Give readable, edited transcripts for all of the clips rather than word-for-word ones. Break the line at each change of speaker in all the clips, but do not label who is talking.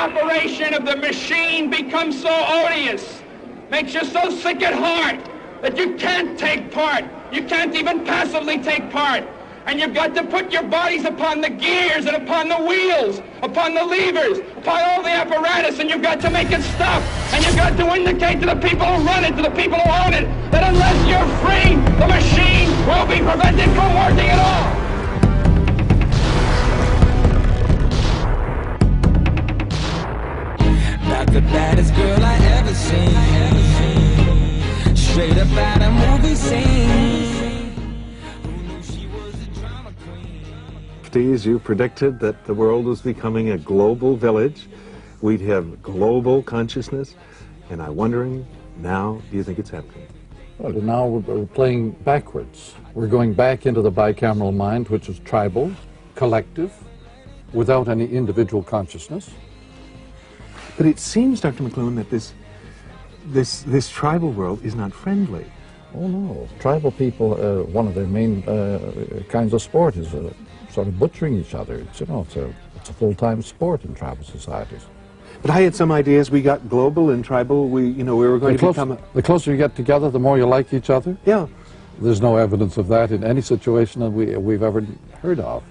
operation of the machine becomes so odious, makes you so sick at heart that you can't take part. You can't even passively take part. And you've got to put your bodies upon the gears and upon the wheels, upon the levers, upon all the apparatus, and you've got to make it stop. And you've got to indicate to the people who run it, to the people who own it, that unless you're free, the machine will be prevented from working at all.
Not the baddest girl I ever seen. Straight up out a movie scene.
You predicted that the world was becoming a global village. We'd have global consciousness. And I'm wondering, now, do you think it's happening?
Well, now we're playing backwards. We're going back into the bicameral mind, which is tribal, collective, without any individual consciousness.
But it seems, Dr. McLuhan, that this tribal world is not friendly.
Oh, no. Tribal people, one of their main kinds of sport is sort of butchering each other. It's, it's a full-time sport in tribal societies.
But I had some ideas. We got global and tribal. We were going to become...
The closer you get together, the more you like each other?
Yeah.
There's no evidence of that in any situation that we've ever heard of.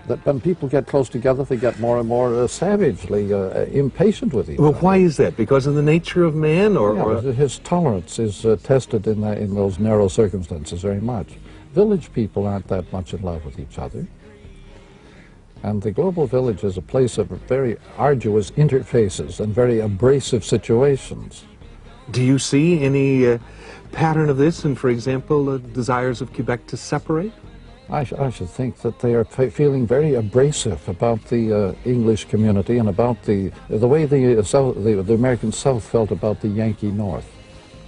That when people get close together, they get more and more savagely impatient with each other.
Well, why is that? Because of the nature of man, or
his tolerance is tested in those narrow circumstances very much. Village people aren't that much in love with each other. And the global village is a place of very arduous interfaces and very abrasive situations.
Do you see any pattern of this, and for example, desires of Quebec to separate?
I should think that they are feeling very abrasive about the English community and about the way the American South felt about the Yankee North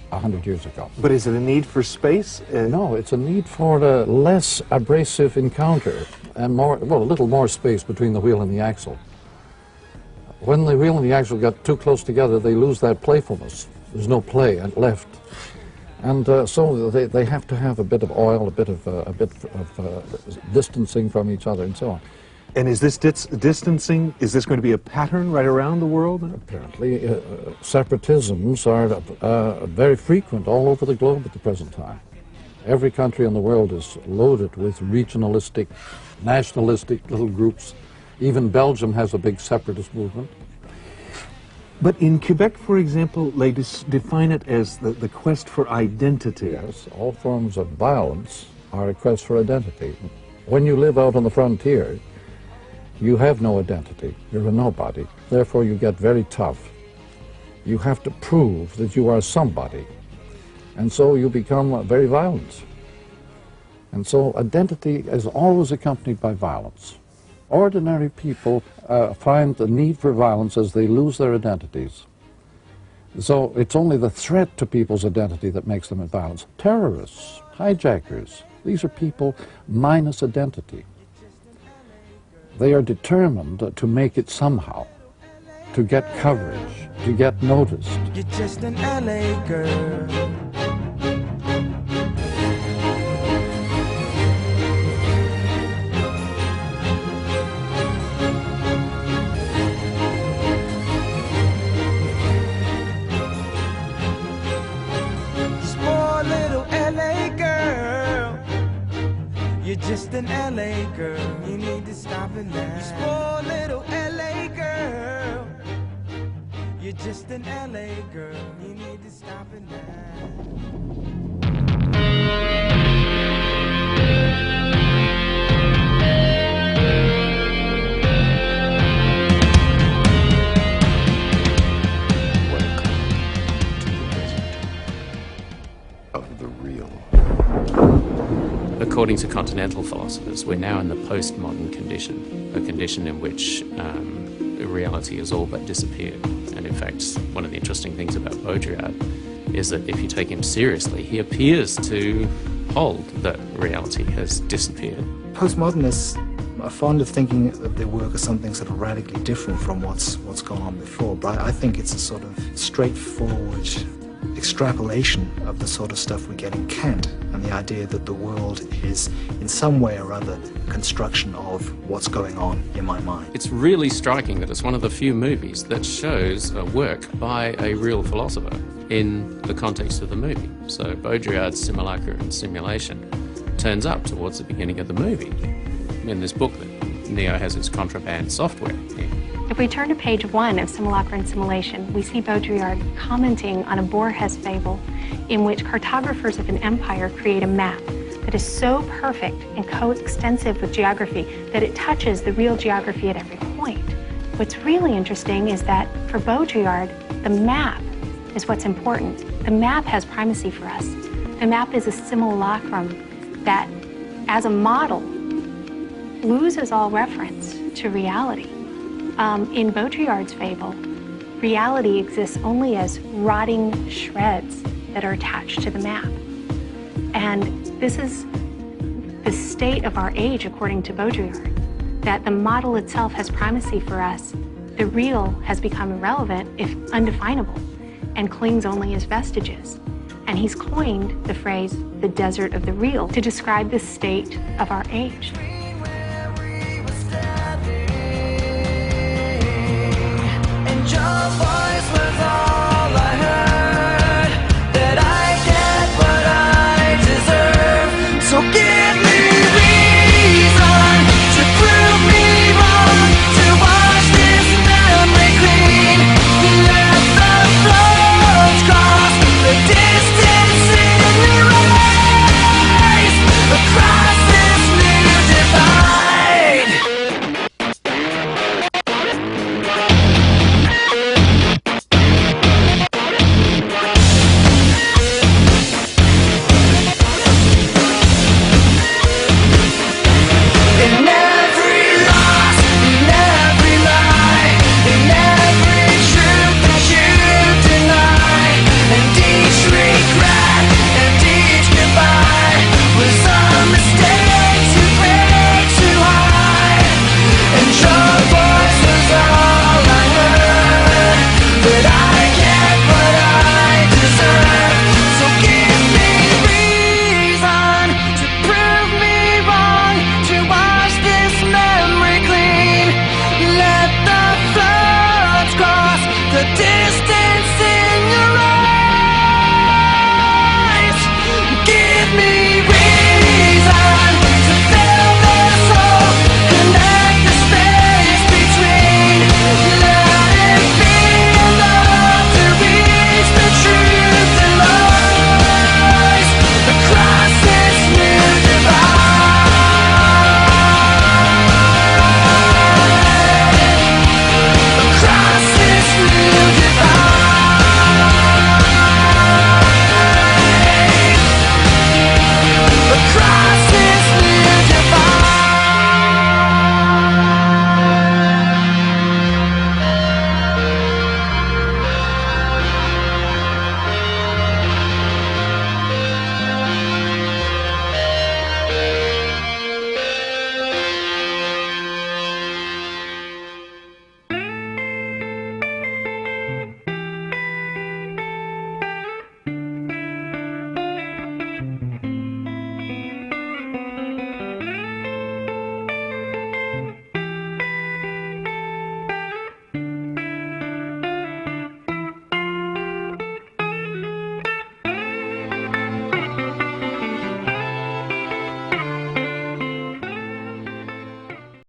100 years ago.
But is it a need for space?
No, it's a need for a less abrasive encounter and a little more space between the wheel and the axle. When the wheel and the axle get too close together, they lose that playfulness. There's no play left. And so they have to have a bit of oil, a bit of distancing from each other, and so on.
And is this distancing, is this going to be a pattern right around the world?
Apparently, separatisms are very frequent all over the globe at the present time. Every country in the world is loaded with regionalistic, nationalistic little groups. Even Belgium has a big separatist movement.
But in Quebec, for example, they define it as the quest for identity.
Yes, all forms of violence are a quest for identity. When you live out on the frontier, you have no identity. You're a nobody. Therefore, you get very tough. You have to prove that you are somebody. And so you become very violent. And so identity is always accompanied by violence. Ordinary people find the need for violence as they lose their identities. So it's only the threat to people's identity that makes them in violence. Terrorists, hijackers, these are people minus identity. They are determined to make it somehow, to get coverage, to get noticed.
You're just an LA girl. You're just an LA girl, you need to stop it now. Spoiled little LA girl. You're just an LA girl, you need to stop it now.
According to continental philosophers, we're now in the postmodern condition, a condition in which reality has all but disappeared. And in fact, one of the interesting things about Baudrillard is that if you take him seriously, he appears to hold that reality has disappeared.
Postmodernists are fond of thinking of their work as something sort of radically different from what's gone on before, but I think it's a sort of straightforward extrapolation of the sort of stuff we get in Kant, and the idea that the world is in some way or other a construction of what's going on in my mind.
It's really striking that it's one of the few movies that shows a work by a real philosopher in the context of the movie. So Baudrillard's Simulacra and Simulation turns up towards the beginning of the movie in this book that Neo has his contraband software in.
If we turn to page 1 of Simulacra and Simulation, we see Baudrillard commenting on a Borges fable in which cartographers of an empire create a map that is so perfect and coextensive with geography that it touches the real geography at every point. What's really interesting is that for Baudrillard, the map is what's important. The map has primacy for us. The map is a simulacrum that, as a model, loses all reference to reality. In Baudrillard's fable, reality exists only as rotting shreds that are attached to the map. And this is the state of our age, according to Baudrillard, that the model itself has primacy for us. The real has become irrelevant, if undefinable, and clings only as vestiges. And he's coined the phrase, the desert of the real, to describe the state of our age.